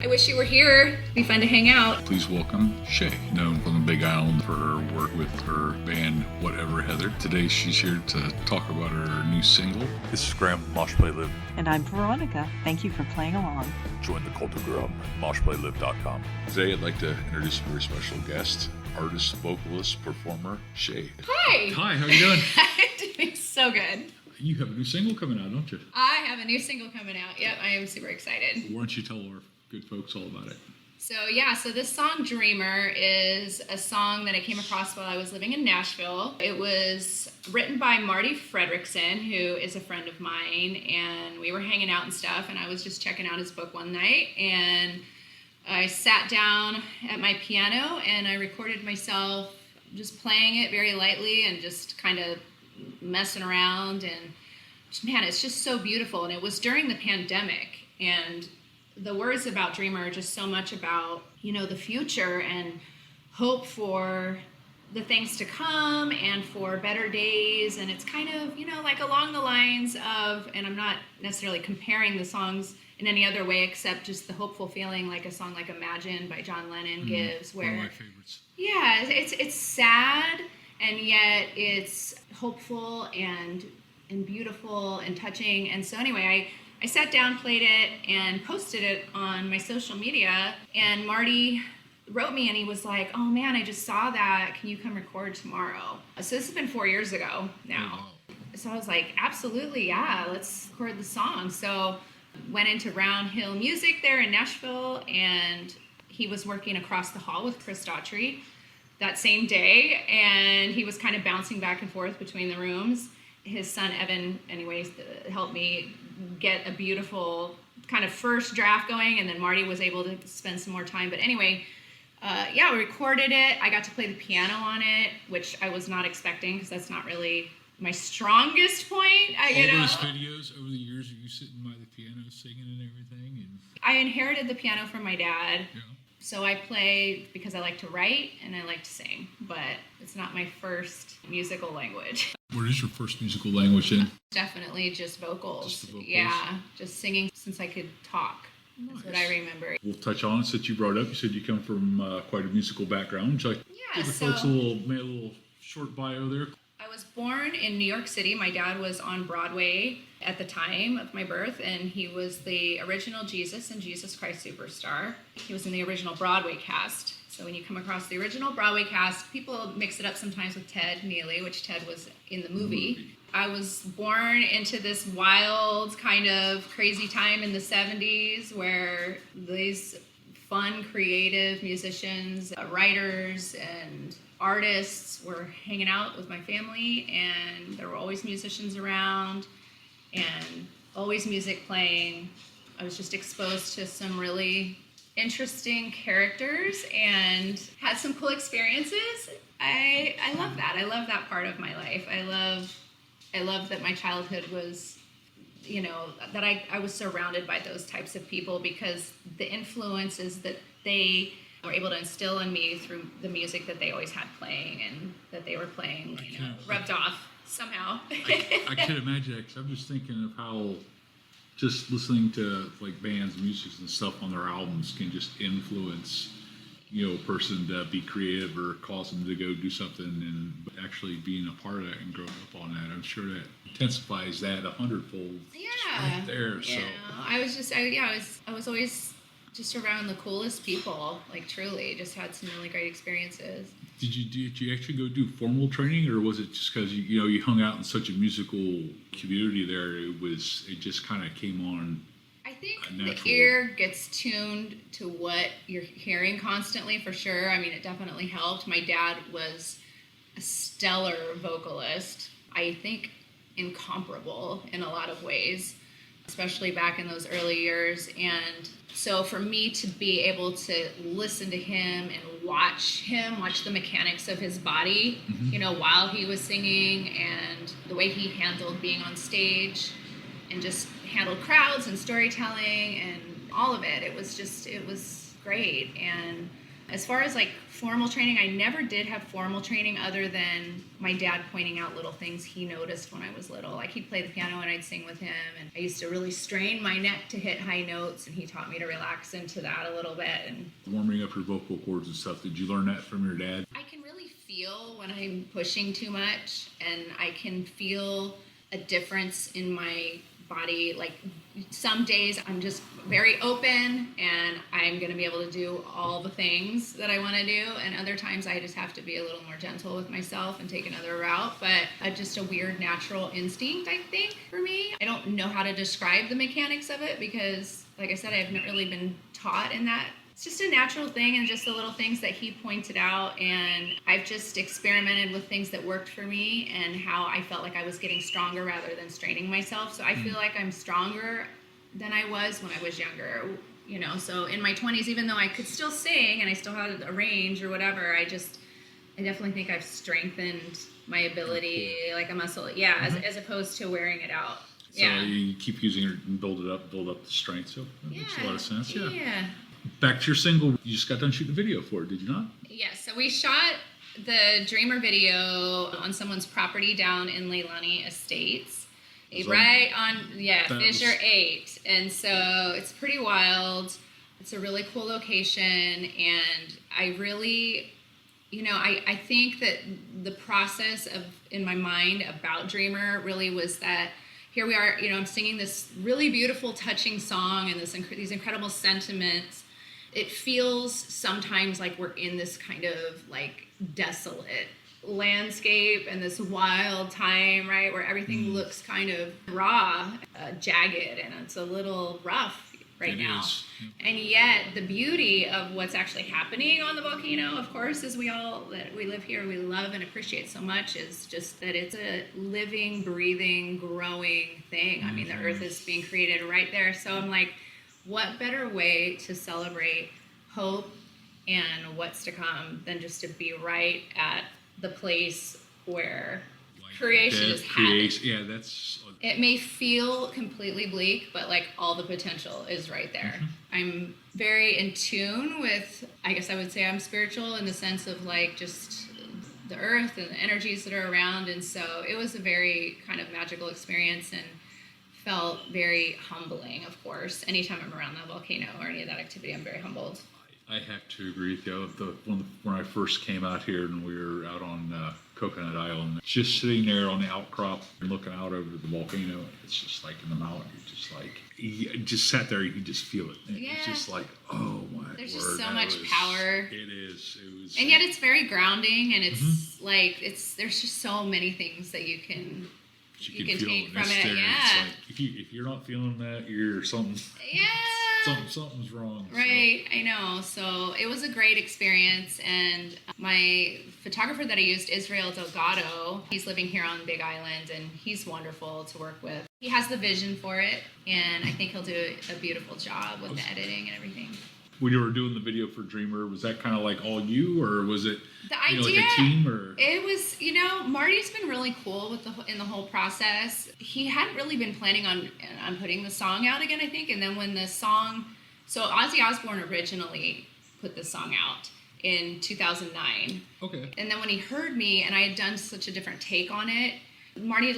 I wish you were here. It'd be fun to hang out. Please welcome Shaye, known from the Big Island for her work with her band Whatever Heather. Today she's here to talk about her new single. This is Graham, MoshPlayLive. And I'm Veronica. Thank you for playing along. Join the cult of Graham at MoshPlayLive.com. Today I'd like to introduce a very special guest, artist, vocalist, performer, Shaye. Hi. Hi, how are you doing? I'm doing so good. You have a new single coming out, don't you? I have a new single coming out. Yep, I am super excited. Why don't you tell our good folks all about it? So this song Dreamer is a song that I came across while I was living in Nashville. It was written by Marty Fredrickson, who is a friend of mine, and we were hanging out and stuff, and I was just checking out his book one night, and I sat down at my piano and I recorded myself just playing it very lightly and just kind of messing around, and man, it's just so beautiful. And it was during the pandemic, and the words about Dreamer are just so much about, the future and hope for the things to come and for better days. And it's kind of, like along the lines of, and I'm not necessarily comparing the songs in any other way except just the hopeful feeling like a song like Imagine by John Lennon gives, where, one of my favorites. Yeah, it's sad and yet it's hopeful and beautiful and touching. And so anyway, I sat down, played it, and posted it on my social media, and Marty wrote me and he was like, "Oh man, I just saw that. Can you come record tomorrow?" So this has been 4 years ago now. Oh, wow. So I was like, absolutely, yeah, let's record the song. So went into Round Hill Music there in Nashville, and he was working across the hall with Chris Daughtry that same day, and he was kind of bouncing back and forth between the rooms. His son Evan, anyways, helped me get a beautiful kind of first draft going, and then Marty was able to spend some more time. But anyway, we recorded it. I got to play the piano on it, which I was not expecting because that's not really my strongest point. All those videos over the years of you sitting by the piano singing and everything. And I inherited the piano from my dad. yeah. So I play because I like to write and I like to sing, but it's not my first musical language. What is your first musical language then? Definitely just vocals. Just the vocals? Yeah, just singing since I could talk. That's what I remember. We'll touch on it since you brought up. You said you come from quite a musical background. Would you like to give the folks a little short bio there? I was born in New York City. My dad was on Broadway at the time of my birth, and he was the original Jesus in Jesus Christ Superstar. He was in the original Broadway cast. So when you come across the original Broadway cast, people mix it up sometimes with Ted Neely, which Ted was in the movie. I was born into this wild, kind of crazy time in the 70s where these fun, creative musicians, writers, and artists were hanging out with my family, and there were always musicians around and always music playing. I was just exposed to some really interesting characters and had some cool experiences. I love that. I love that part of my life. I love that my childhood was, that I was surrounded by those types of people, because the influences that they were able to instill in me through the music that they always had playing and that they were playing, rubbed off somehow. I can imagine that, because I'm just thinking of how just listening to like bands, music and stuff on their albums can just influence, a person to be creative or cause them to go do something, and actually being a part of that and growing up on that, I'm sure that intensifies that 100-fold. Yeah. Right there. So I was always just around the coolest people, like truly, just had some really great experiences. Did you actually go do formal training, or was it just because you hung out in such a musical community there? It just kind of came on. I think the ear gets tuned to what you're hearing constantly, for sure. I mean, it definitely helped. My dad was a stellar vocalist. I think incomparable in a lot of ways, especially back in those early years. And so for me to be able to listen to him and watch the mechanics of his body, while he was singing, and the way he handled being on stage and just handled crowds and storytelling and all of it, it was great. And As far as like formal training, I never did have formal training other than my dad pointing out little things he noticed when I was little. Like he'd play the piano and I'd sing with him, and I used to really strain my neck to hit high notes, and he taught me to relax into that a little bit. And Warming up your vocal cords and stuff, did you learn that from your dad? I can really feel when I'm pushing too much, and I can feel a difference in my body. Like some days I'm just very open and I'm going to be able to do all the things that I want to do, and other times I just have to be a little more gentle with myself and take another route. But just a weird natural instinct, I think, for me. I don't know how to describe the mechanics of it because, like I said, I've not really been taught in that. It's just a natural thing, and just the little things that he pointed out, and I've just experimented with things that worked for me and how I felt like I was getting stronger rather than straining myself. So I feel like I'm stronger than I was when I was younger, you know. So in my 20s, even though I could still sing and I still had a range or whatever, I definitely think I've strengthened my ability, like a muscle, as opposed to wearing it out. So you keep using it and build up the strength. So that makes a lot of sense. Yeah. Back to your single, you just got done shooting a video for it, did you not? Yes, so we shot the Dreamer video on someone's property down in Leilani Estates. Right on, Fisher 8. And so it's pretty wild. It's a really cool location, and I really, I think that the process in my mind about Dreamer really was that here we are, I'm singing this really beautiful, touching song and these incredible sentiments. It feels sometimes like we're in this kind of like desolate landscape and this wild time, right, where everything looks kind of raw, jagged, and it's a little rough right now. And yet the beauty of what's actually happening on the volcano, of course, as we live here, we love and appreciate so much, is just that it's a living, breathing, growing thing. I mean, the earth is being created right there. So I'm like, what better way to celebrate hope and what's to come than just to be right at the place where creation is happening. Yeah, that's... It may feel completely bleak, but like all the potential is right there. I'm very in tune with, I guess I would say I'm spiritual in the sense of like just the earth and the energies that are around. And so it was a very kind of magical experience and felt very humbling, of course. Anytime I'm around that volcano or any of that activity, I'm very humbled. I have to agree with you. When I first came out here and we were out on Coconut Island, just sitting there on the outcrop and looking out over the volcano, it's just like in the mountain, you're just like, you just sat there, you can just feel it. It's just like, oh my word. There's just so much power. It is. And yet it's very grounding, and it's like, there's just so many things that you can take from it. Yeah. It's like, if you're not feeling that, you're something. Yeah. Something's wrong. Right, so. I know. So it was a great experience, and my photographer that I used, Israel Delgado, he's living here on Big Island, and he's wonderful to work with. He has the vision for it, and I think he'll do a beautiful job with the editing and everything. When you were doing the video for Dreamer, was that kind of like all you, or was it the idea, like a team? Or it was, Marty's been really cool in the whole process. He hadn't really been planning on putting the song out again, I think. And then when the song, so Ozzy Osbourne originally put the song out in 2009. Okay. And then when he heard me and I had done such a different take on it, Marty,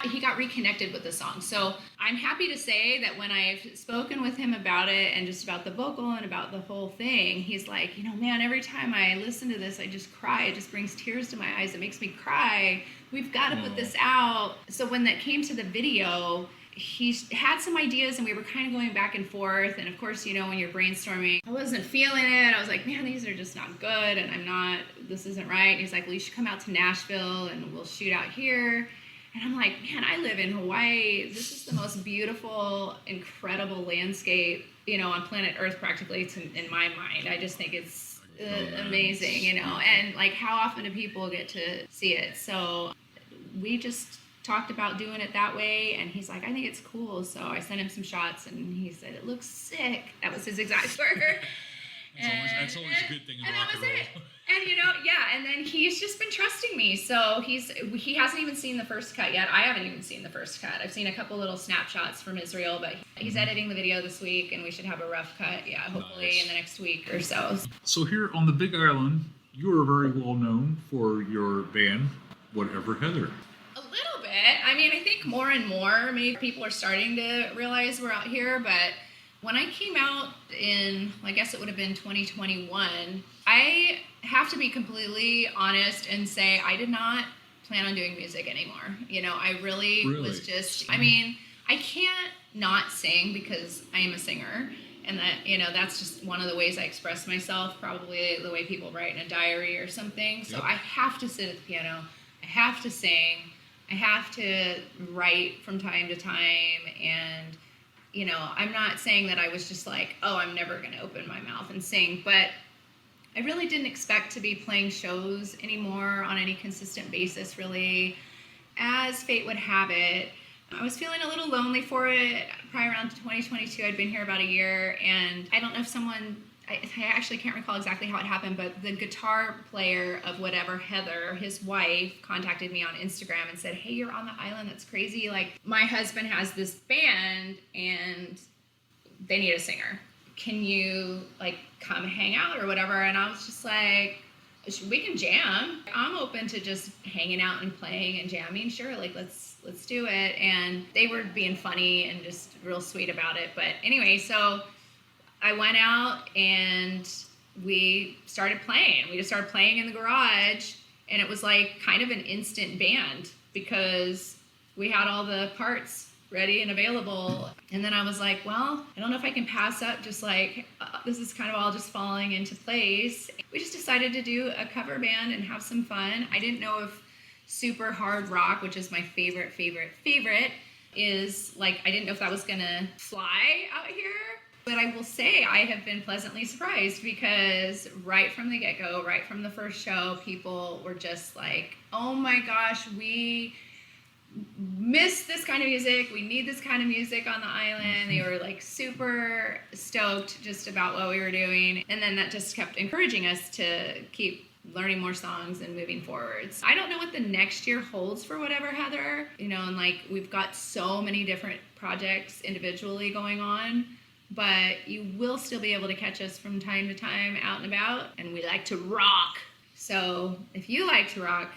he got reconnected with the song. So I'm happy to say that when I've spoken with him about it and just about the vocal and about the whole thing, he's like, man, every time I listen to this, I just cry. It just brings tears to my eyes. It makes me cry. We've got to put this out. So when that came to the video, he had some ideas and we were kind of going back and forth. And of course, when you're brainstorming, I wasn't feeling it. I was like, man, these are just not good. And this isn't right. And he's like, well, you should come out to Nashville and we'll shoot out here. And I'm like, man, I live in Hawaii. This is the most beautiful, incredible landscape, on planet Earth practically in my mind. I just think it's amazing, and like how often do people get to see it? So we just talked about doing it that way, and he's like, I think it's cool. So I sent him some shots and he said, it looks sick. That was his exact word. That's always a good thing in and rock that and was roll. it. And and then he's just been trusting me. So he hasn't even seen the first cut yet. I haven't even seen the first cut. I've seen a couple little snapshots from Israel, but he's editing the video this week, and we should have a rough cut, hopefully Nice. in the next week or so. So here on the Big Island, you are very well known for your band, Whatever Heather. A little bit. I mean, I think more and more maybe people are starting to realize we're out here, but when I came out in, I guess it would have been 2021, I have to be completely honest and say I did not plan on doing music anymore. I really was just, I mean, I can't not sing because I am a singer. And that, that's just one of the ways I express myself, probably the way people write in a diary or something. So Yep. I have to sit at the piano. I have to sing. I have to write from time to time. And, I'm not saying that I was just like, oh, I'm never going to open my mouth and sing. But I really didn't expect to be playing shows anymore on any consistent basis, really. As fate would have it, I was feeling a little lonely for it. Probably around 2022, I'd been here about a year, and I don't know if I actually can't recall exactly how it happened, but the guitar player of Whatever Heather, his wife, contacted me on Instagram and said, hey, you're on the island, that's crazy. Like, my husband has this band, and they need a singer. Can you, come hang out or whatever? And I was just like, we can jam. I'm open to just hanging out and playing and jamming. Sure, let's do it. And they were being funny and just real sweet about it. But anyway, so I went out and we started playing. We just started playing in the garage, and it was like kind of an instant band because we had all the parts ready and available. And then I was like, well, I don't know if I can pass up just this is kind of all just falling into place. We just decided to do a cover band and have some fun. I didn't know if super hard rock, which is my favorite, is I didn't know if that was gonna fly out here. But I will say I have been pleasantly surprised because right from the get-go, right from the first show, people were just like, oh my gosh, we miss this kind of music. We need this kind of music on the island. They were super stoked just about what we were doing. And then that just kept encouraging us to keep learning more songs and moving forwards. I don't know what the next year holds for Whatever Heather, and we've got so many different projects individually going on, but you will still be able to catch us from time to time out and about, and we like to rock. So if you like to rock,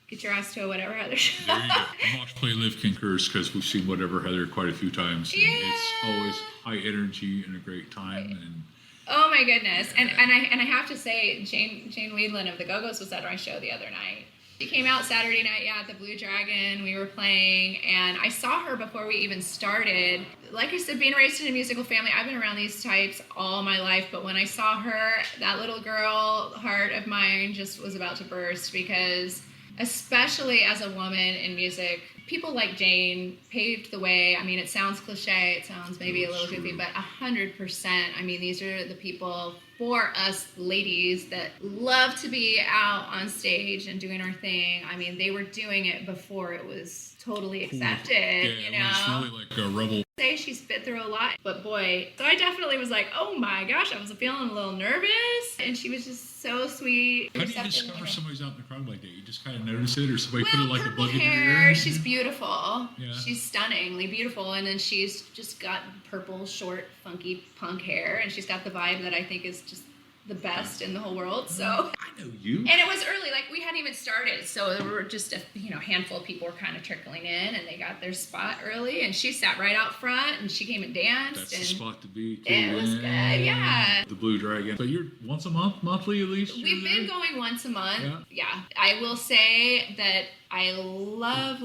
get your ass to a Whatever Heather show. There you go. MoshPlayLive concurs because we've seen Whatever Heather quite a few times. And it's always high energy and a great time. And oh my goodness. And I have to say, Jane Weedland of the Go-Go's was at our show the other night. She came out Saturday night, at the Blue Dragon. We were playing, and I saw her before we even started. Like I said, being raised in a musical family, I've been around these types all my life, but when I saw her, that little girl heart of mine just was about to burst because, especially as a woman in music, people like Jane paved the way. I mean, it sounds cliche, it sounds maybe a little goofy, but 100%. I mean, these are the people for us ladies that love to be out on stage and doing our thing. I mean, they were doing it before it was totally accepted, it's really like a rebel. Say she's been through a lot, but boy, so I definitely was like, oh my gosh, I was feeling a little nervous, and she was just so sweet. How do you discover somebody's out in the crowd like that? You just kind of notice it, or somebody put it like a purple bug in your hair. ear? She's beautiful. Yeah. She's stunningly beautiful, and then she's just got purple, short, funky punk hair, and she's got the vibe that I think is just the best in the whole world. So I know you. and it was early, we hadn't even started, so there were just a handful of people were kind of trickling in, and they got their spot early, and she sat right out front, and she came and danced. That's and the spot to be. it was good, yeah. The Blue Dragon. So you're once a month, monthly at least? We've been going once a month. Yeah. I will say that I love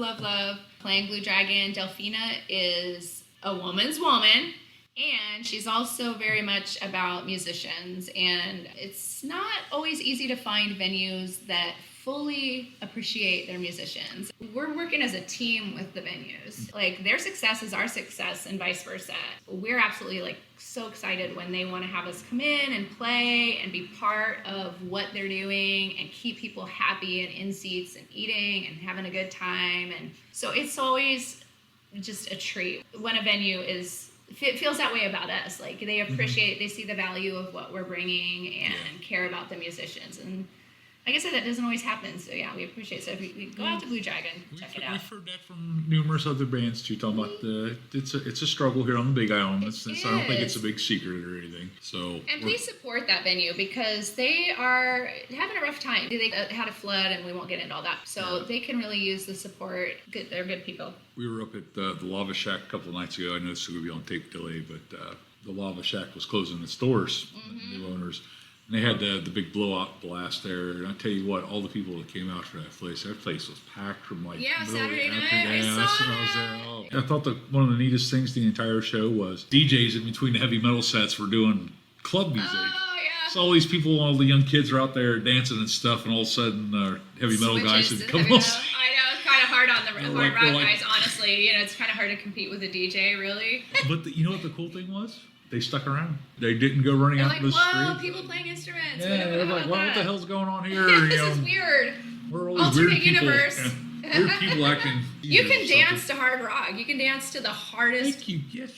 playing Blue Dragon. Delphina is a woman's woman. And she's also very much about musicians, and it's not always easy to find venues that fully appreciate their musicians. We're working as a team with the venues. Their success is our success and vice versa. We're absolutely so excited when they want to have us come in and play and be part of what they're doing and keep people happy and in seats and eating and having a good time. And so it's always just a treat when a venue is feels that way about us. Like they appreciate, they see the value of what we're bringing and care about the musicians. And like I said, that doesn't always happen. So yeah, we appreciate it. So if we go out to Blue Dragon, check it out. We've heard that from numerous other bands too, talking about it's a struggle here on the Big Island. I don't think it's a big secret or anything. So and please support that venue because they are having a rough time. They had a flood, and we won't get into all that. So they can really use the support. They're good people. We were up at the Lava Shack a couple of nights ago. I know this is going to be on tape delay, but the Lava Shack was closing its doors. New owners. And they had the big blowout blast there. And I tell you what, all the people that came out for that place was packed from like middle Saturday of the night. afternoon. I saw I was there. I thought that one of the neatest things the entire show was DJs in between the heavy metal sets were doing club music. Oh, yeah. So all these people, all the young kids are out there dancing and stuff, and all of a sudden heavy metal guys would come on. I know, it's kind of hard on the hard rock like, guys, honestly. You know, it's kind of hard to compete with a DJ, really. But you know what the cool thing was? They stuck around. They didn't go running out in the street. People playing instruments. Yeah, they're like, what the hell's going on here? This is weird. We're all these Alternate weird people. universe. Weird people acting. You can dance to hard rock. You can dance to the hardest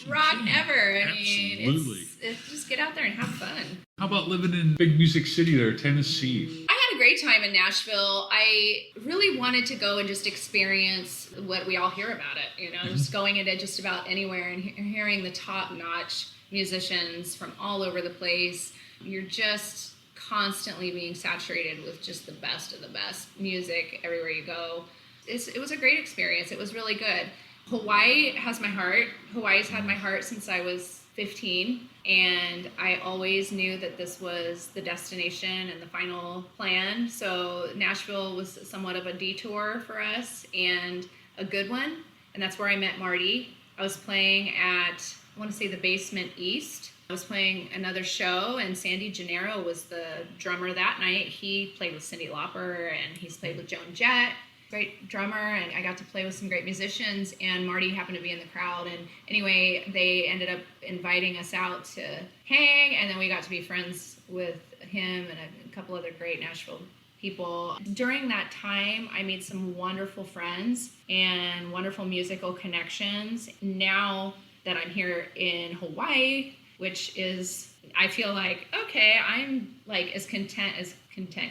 rock ever. I mean, it's just get out there and have fun. How about living in big music city there, Tennessee? I had a great time in Nashville. I really wanted to go and just experience what we all hear about it. You know, just going into just about anywhere and hearing the top-notch musicians from all over the place. You're just constantly being saturated with just the best of the best music everywhere you go. It was a great experience. It was really good. Hawaii has my heart. Hawaii's had my heart since I was 15, and I always knew that this was the destination and the final plan. So Nashville was somewhat of a detour for us and a good one, and that's where I met Marty. I was playing at, I want to say, the Basement East. I was playing another show, and Sandy Gennaro was the drummer that night. He played with Cyndi Lauper, and he's played with Joan Jett. Great drummer, and I got to play with some great musicians, and Marty happened to be in the crowd. And anyway, they ended up inviting us out to hang, and then we got to be friends with him and a couple other great Nashville people. During that time, I made some wonderful friends and wonderful musical connections. Now that I'm here in Hawaii, which is, I feel like, okay, I'm like as content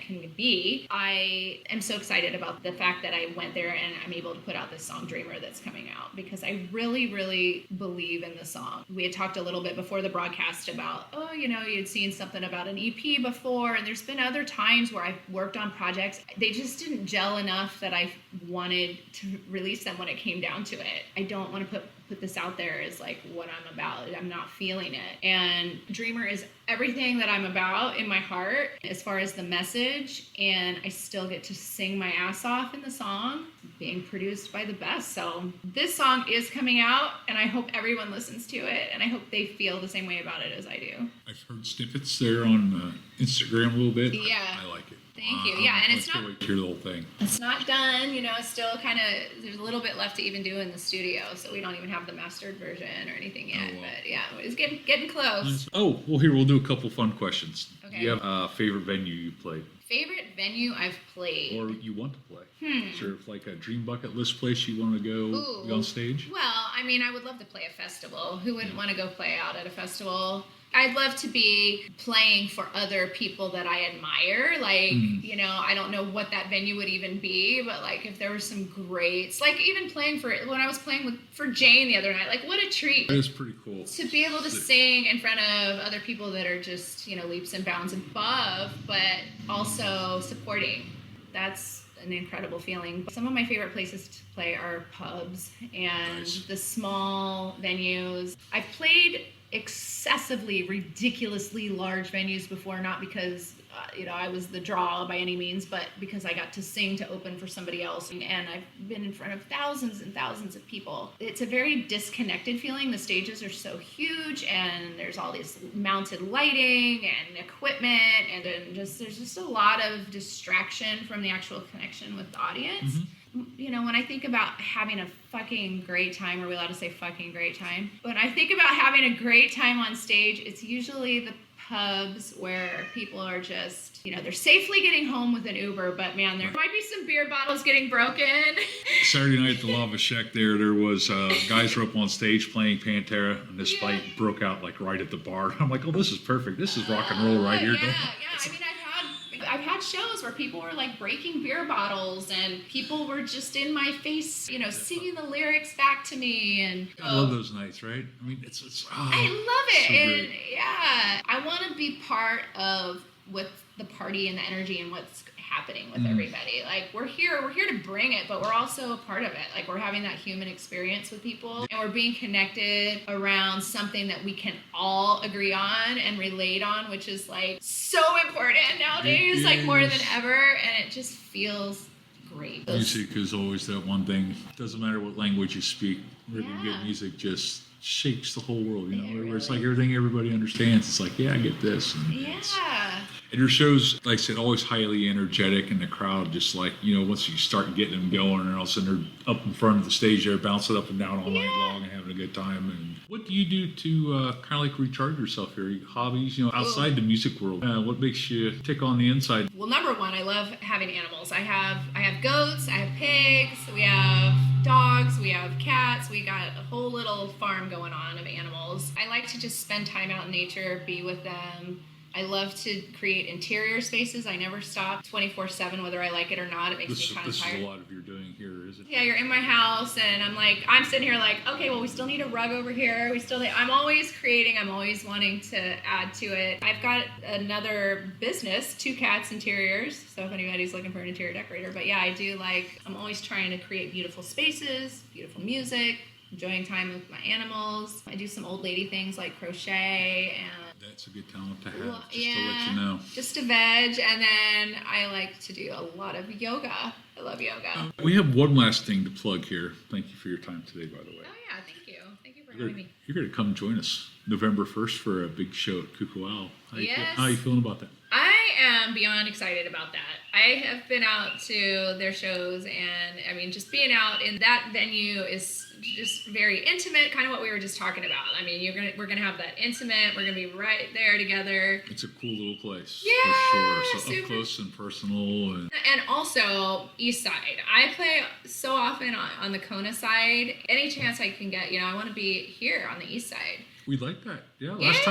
can be. I am so excited about the fact that I went there and I'm able to put out this song Dreamer that's coming out, because I really, really believe in the song. We had talked a little bit before the broadcast about, you'd seen something about an EP before, and there's been other times where I've worked on projects. They just didn't gel enough that I wanted to release them when it came down to it. I don't want to put this out there as like what I'm about. I'm not feeling it. And Dreamer is everything that I'm about in my heart as far as the message, and I still get to sing my ass off in the song, being produced by the best. So this song is coming out, and I hope everyone listens to it, and I hope they feel the same way about it as I do. I've heard snippets there on Instagram a little bit. Yeah. I like it. Thank you. Yeah, and it's not, wait to hear the whole thing. It's not done, it's still kind of, there's a little bit left to even do in the studio, so we don't even have the mastered version or anything yet. Oh, wow. But yeah, it's getting close. Nice. Oh, well, here, we'll do a couple fun questions. Okay. Do you have a favorite venue you played? Favorite venue I've played? Or you want to play? Is there like a dream bucket list place you want to go be on stage? Well, I would love to play a festival. Who wouldn't want to go play out at a festival? I'd love to be playing for other people that I admire. Like, I don't know what that venue would even be, but like if there were some greats, like even playing when I was playing for Jane the other night, like what a treat. That is pretty cool. To be able to sing in front of other people that are just, leaps and bounds above, but also supporting. That's an incredible feeling. Some of my favorite places to play are pubs and the small venues. I've played excessively, ridiculously large venues before, not because I was the draw by any means, but because I got to sing to open for somebody else, and I've been in front of thousands and thousands of people. It's a very disconnected feeling. The stages are so huge, and there's all this mounted lighting and equipment, and there's just a lot of distraction from the actual connection with the audience. When I think about having a fucking great time, are we allowed to say fucking great time? When I think about having a great time on stage, it's usually the hubs where people are just, they're safely getting home with an Uber, but man, there might be some beer bottles getting broken. Saturday night at the Lava Shack there was guys were up on stage playing Pantera, and this fight broke out like right at the bar. I'm like, oh, this is perfect. This is rock and roll right here. Yeah. I mean, I've had shows where people were like breaking beer bottles and people were just in my face, singing the lyrics back to me. And I love those nights, right? I mean, it's I love it. So And great. yeah, I want to be part of with the party and the energy and what's happening with everybody. Like we're here to bring it, but we're also a part of it. Like we're having that human experience with people and we're being connected around something that we can all agree on and relate on, which is like so important nowadays, like more than ever. And it just feels great. Music is always that one thing. It doesn't matter what language you speak. Really good music just shakes the whole world, where it's like everything everybody understands. It's like, yeah, I get this. And your show's, like I said, always highly energetic, and the crowd just like, once you start getting them going, and all of a sudden they're up in front of the stage there, bouncing up and down all night long and having a good time. And what do you do to kind of like recharge yourself here? Your hobbies, outside the music world. What makes you tick on the inside? Well, number one, I love having animals. I have goats, I have pigs, we have dogs, we have cats, we got a whole little farm going on of animals. I like to just spend time out in nature, be with them. I love to create interior spaces. I never stop 24/7, whether I like it or not. It makes me kind of tired. This is a lot of you're doing here, is it? Yeah, you're in my house, and I'm sitting here like, okay, well, we still need a rug over here. I'm always creating. I'm always wanting to add to it. I've got another business, Two Cats Interiors, so if anybody's looking for an interior decorator. But yeah, I'm always trying to create beautiful spaces, beautiful music, enjoying time with my animals. I do some old lady things like crochet and that's a good talent to have, to let you know. Just to veg, and then I like to do a lot of yoga. I love yoga. We have one last thing to plug here. Thank you for your time today, by the way. Oh yeah, thank you. Thank you for having me. You're going to come join us November 1st for a big show at Cuckoo Owl. How are you feeling about that? I am beyond excited about that. I have been out to their shows, and I mean, just being out in that venue is just very intimate, kind of what we were just talking about. I mean, we're gonna have that intimate. We're gonna be right there together. It's a cool little place, yeah, for sure. So up close and personal, and also East Side. I play so often on the Kona side. Any chance I can get, I want to be here on the East Side. We like that. Yeah. Last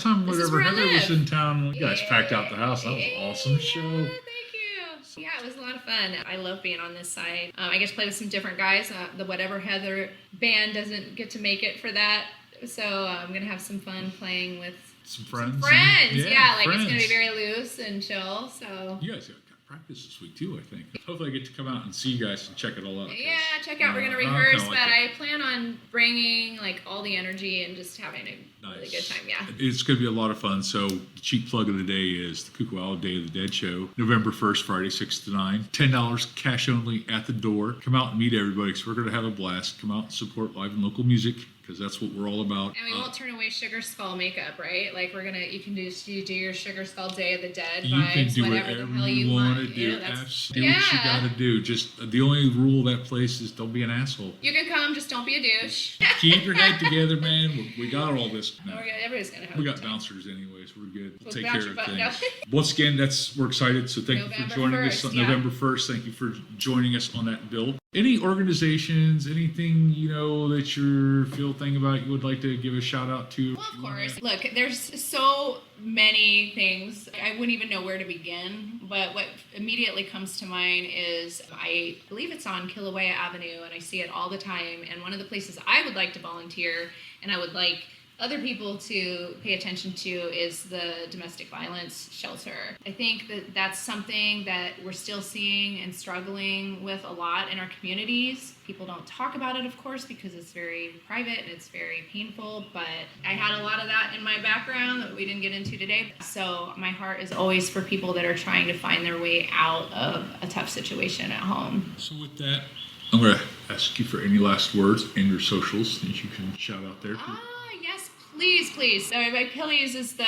time, whatever Heather was in town, you guys packed out the house. That was an awesome show. Thank you. Yeah, it was a lot of fun. I love being on this side. I get to play with some different guys. The Whatever Heather band doesn't get to make it for that, so I'm gonna have some fun playing with some friends. Yeah, like friends. It's gonna be very loose and chill. So you guys got practice this week too, I think. Hopefully I get to come out and see you guys and check it all out. Yeah, check out. We're gonna rehearse, but I plan on bringing like all the energy and just having a really good time. Yeah, it's gonna be a lot of fun. So the cheap plug of the day is the Cuckoo Owl Day of the Dead show, November 1st, Friday, 6 to 9. $10 cash only at the door. Come out and meet everybody because we're gonna have a blast. Come out and support live and local music, because that's what we're all about. And we won't turn away Sugar Skull makeup, right? Like you can do your Sugar Skull Day of the Dead you vibes, can do whatever the hell you want to do. Do what you gotta do. Just the only rule of that place is don't be an asshole. You can come, just don't be a douche. Keep your head together, man. We got all this. No. Everybody's gonna have. We got bouncers anyways. We're good. We'll take care of things. No. Once again, we're excited. So thank you for joining us on November 1st. Thank you for joining us on that bill. Any organizations, anything that you feel thing about you would like to give a shout out to? Well, of course. Look, there's so many things. I wouldn't even know where to begin, but what immediately comes to mind is I believe it's on Kilauea Avenue, and I see it all the time. And one of the places I would like to volunteer, and I would like other people to pay attention to, is the domestic violence shelter. I think that that's something that we're still seeing and struggling with a lot in our communities. People don't talk about it, of course, because it's very private and it's very painful, but I had a lot of that in my background that we didn't get into today. So my heart is always for people that are trying to find their way out of a tough situation at home. So with that, I'm going to ask you for any last words and your socials that you can shout out there. Yes, Please. So my Achilles is the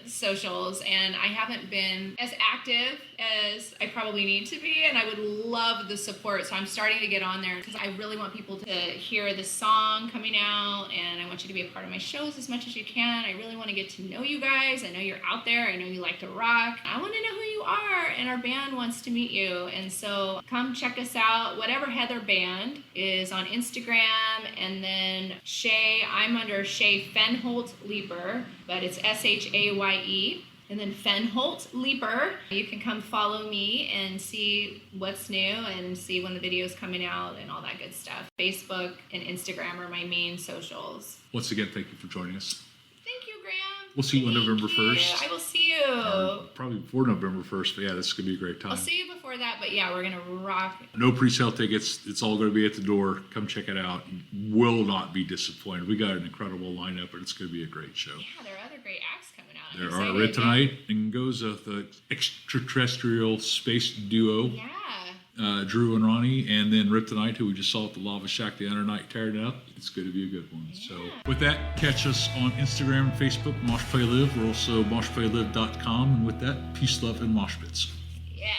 socials, and I haven't been as active as I probably need to be, and I would love the support. So I'm starting to get on there because I really want people to hear the song coming out, and I want you to be a part of my shows as much as you can. I really want to get to know you guys. I know you're out there. I know you like to rock. I want to know who you are, and our band wants to meet you. And so come check us out. Whatever Heather Band is on Instagram, and then Shaye, I'm under Shaye Fenholt Leaper, but it's Shaye. And then Fenholt Leaper. You can come follow me and see what's new and see when the video's coming out and all that good stuff. Facebook and Instagram are my main socials. Once again, thank you for joining us. Thank you, Graham. We'll see you on Thank November you. 1st. I will see you. Probably before November 1st, but yeah, this is going to be a great time. I'll see you before that, but yeah, we're going to rock. No pre-sale tickets. It's all going to be at the door. Come check it out. You will not be disappointed. We got an incredible lineup, and it's going to be a great show. Yeah, there are other great acts coming out. I'm There excited. are Red Tonight and Goza, the extraterrestrial space duo. Yeah. Drew and Ronnie, and then Rip Tonight, who we just saw at the Lava Shack the other night, tearing it up. It's going to be a good one. So with that, catch us on Instagram and Facebook, MoshPlayLive. We're also MoshPlayLive.com. And with that, peace, love, and mosh pits. Yeah.